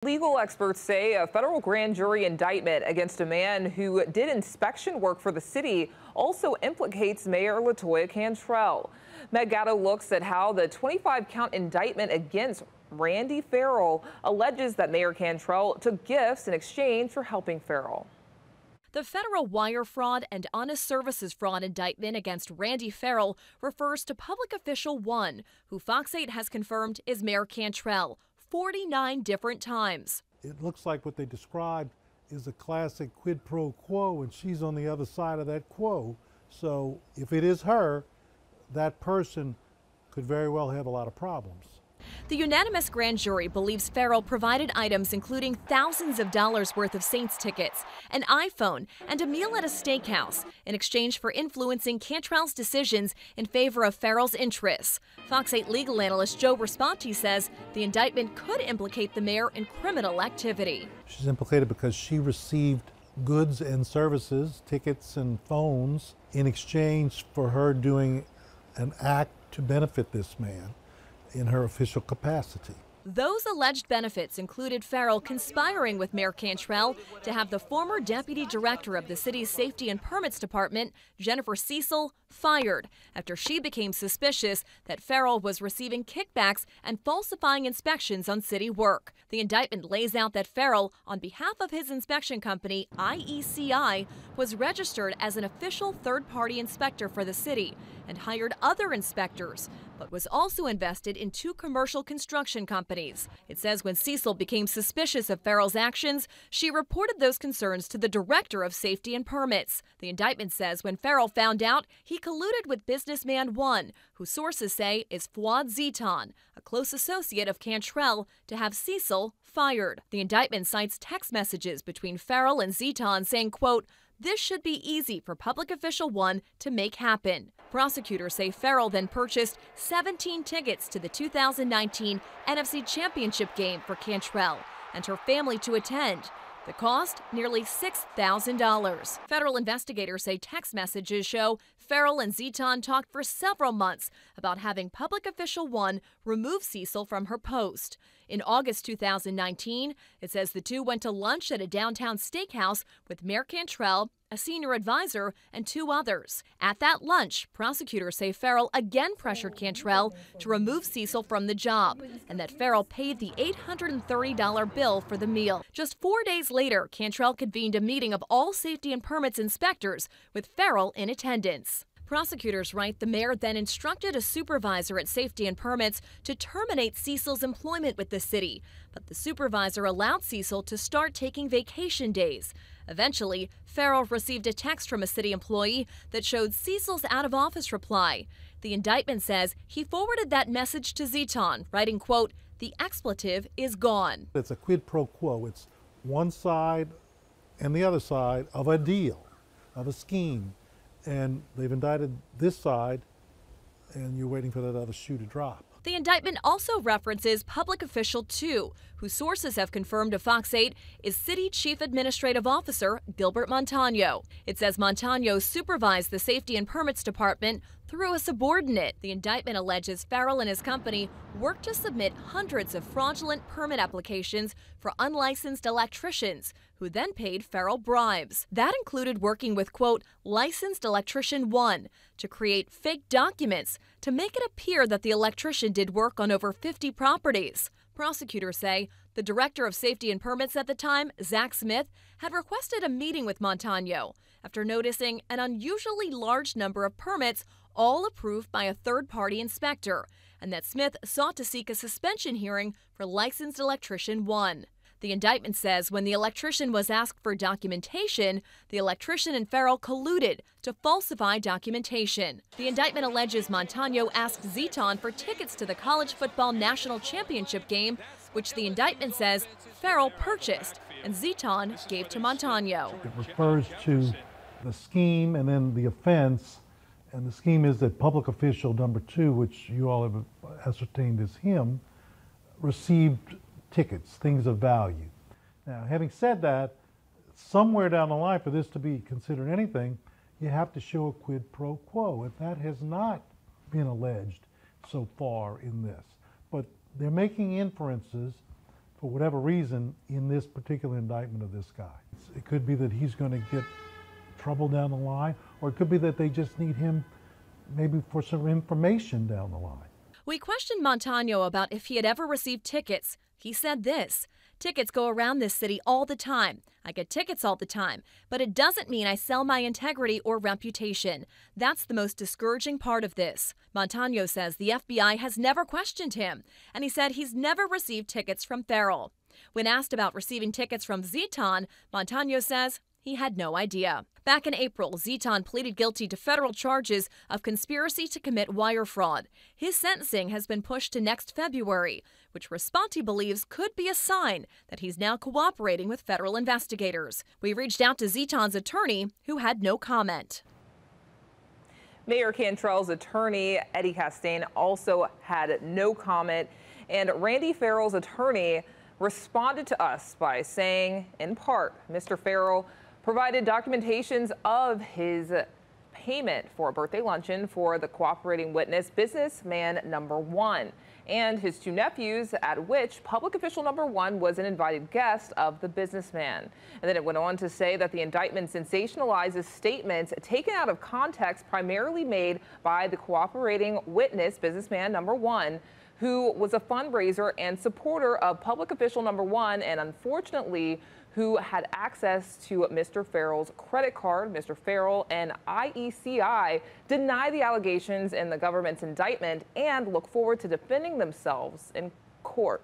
Legal experts say a federal grand jury indictment against a man who did inspection work for the city also implicates Mayor Cantrell. Meg Gatto looks at how the 25-count indictment against Randy Farrell alleges that Mayor Cantrell took gifts in exchange for helping Farrell. The federal wire fraud and honest services fraud indictment against Randy Farrell refers to public official 1, who Fox 8 has confirmed is Mayor Cantrell, 49 different times. It looks like what they described is a classic quid pro quo, and she's on the other side of that quo. So if it is her, that person could very well have a lot of problems. The unanimous grand jury believes Farrell provided items including thousands of dollars worth of Saints tickets, an iPhone, and a meal at a steakhouse in exchange for influencing Cantrell's decisions in favor of Farrell's interests. Fox 8 legal analyst Joe Responti says the indictment could implicate the mayor in criminal activity. She's implicated because she received goods and services, tickets and phones, in exchange for her doing an act to benefit this man in her official capacity. Those alleged benefits included Farrell conspiring with Mayor Cantrell to have the former deputy director of the city's Safety and Permits Department, Jennifer Cecil, fired after she became suspicious that Farrell was receiving kickbacks and falsifying inspections on city work. The indictment lays out that Farrell, on behalf of his inspection company, IECI, was registered as an official third-party inspector for the city and hired other inspectors, but was also invested in 2 commercial construction companies. It says when Cecil became suspicious of Farrell's actions, she reported those concerns to the director of Safety and Permits. The indictment says when Farrell found out, he colluded with businessman 1, who sources say is Fouad Zeton, a close associate of Cantrell, to have Cecil fired. The indictment cites text messages between Farrell and Zeton saying, quote, "This should be easy for public official 1 to make happen." Prosecutors say Farrell then purchased 17 tickets to the 2019 NFC Championship game for Cantrell and her family to attend. The cost, nearly $6,000. Federal investigators say text messages show Farrell and Zeton talked for several months about having public official 1 remove Cecil from her post. In August 2019, it says the 2 went to lunch at a downtown steakhouse with Mayor Cantrell, a senior advisor, and 2 others. At that lunch, prosecutors say Farrell again pressured Cantrell to remove Cecil from the job, and that Farrell paid the $830 bill for the meal. Just 4 days later, Cantrell convened a meeting of all Safety and Permits inspectors, with Farrell in attendance. Prosecutors write the mayor then instructed a supervisor at Safety and Permits to terminate Cecil's employment with the city, but the supervisor allowed Cecil to start taking vacation days. Eventually, Farrell received a text from a city employee that showed Cecil's out-of-office reply. The indictment says he forwarded that message to Zeton, writing, quote, "The expletive is gone." It's a quid pro quo. It's one side and the other side of a deal, of a scheme. And they've indicted this side, and you're waiting for that other shoe to drop. The indictment also references public official 2, who sources have confirmed to Fox 8 is City Chief Administrative Officer Gilbert Montano. It says Montano supervised the Safety and Permits Department through a subordinate. The indictment alleges Farrell and his company worked to submit hundreds of fraudulent permit applications for unlicensed electricians, who then paid Farrell bribes. That included working with, quote, licensed electrician 1 to create fake documents to make it appear that the electrician did work on over 50 properties. Prosecutors say the director of Safety and Permits at the time, Zach Smith, had requested a meeting with Montano after noticing an unusually large number of permits all approved by a third-party inspector, and that Smith sought to seek a suspension hearing for licensed electrician 1. The indictment says when the electrician was asked for documentation, the electrician and Farrell colluded to falsify documentation. The indictment alleges Montano asked Zeton for tickets to the college football national championship game, which the indictment says Farrell purchased and Zeton gave to Montano. It refers to the scheme and then the offense, and the scheme is that public official number 2, which you all have ascertained is him, received tickets, things of value. Now, having said that, somewhere down the line for this to be considered anything, you have to show a quid pro quo, and that has not been alleged so far in this. But they're making inferences for whatever reason, in this particular indictment of this guy. It could be that he's going to get trouble down the line, or it could be that they just need him maybe for some information down the line. We questioned Montano about if he had ever received tickets. He said this: "Tickets go around this city all the time. I get tickets all the time, but it doesn't mean I sell my integrity or reputation. That's the most discouraging part of this." Montano says the FBI has never questioned him, and he said he's never received tickets from Farrell. When asked about receiving tickets from Zeton, Montano says he had no idea. Back in April, Zeton pleaded guilty to federal charges of conspiracy to commit wire fraud. His sentencing has been pushed to next February, which Responti believes could be a sign that he's now cooperating with federal investigators. We reached out to Zeton's attorney, who had no comment. Mayor Cantrell's attorney, Eddie Castaigne, also had no comment, and Randy Farrell's attorney responded to us by saying, in part, Mr. Farrell provided documentations of his payment for a birthday luncheon for the cooperating witness, businessman number 1, and his 2 nephews, at which public official number 1 was an invited guest of the businessman. And then it went on to say that the indictment sensationalizes statements taken out of context, primarily made by the cooperating witness, businessman number 1, who was a fundraiser and supporter of public official number 1, and unfortunately who had access to Mr. Farrell's credit card. Mr. Farrell and IECI deny the allegations in the government's indictment and look forward to defending themselves in court.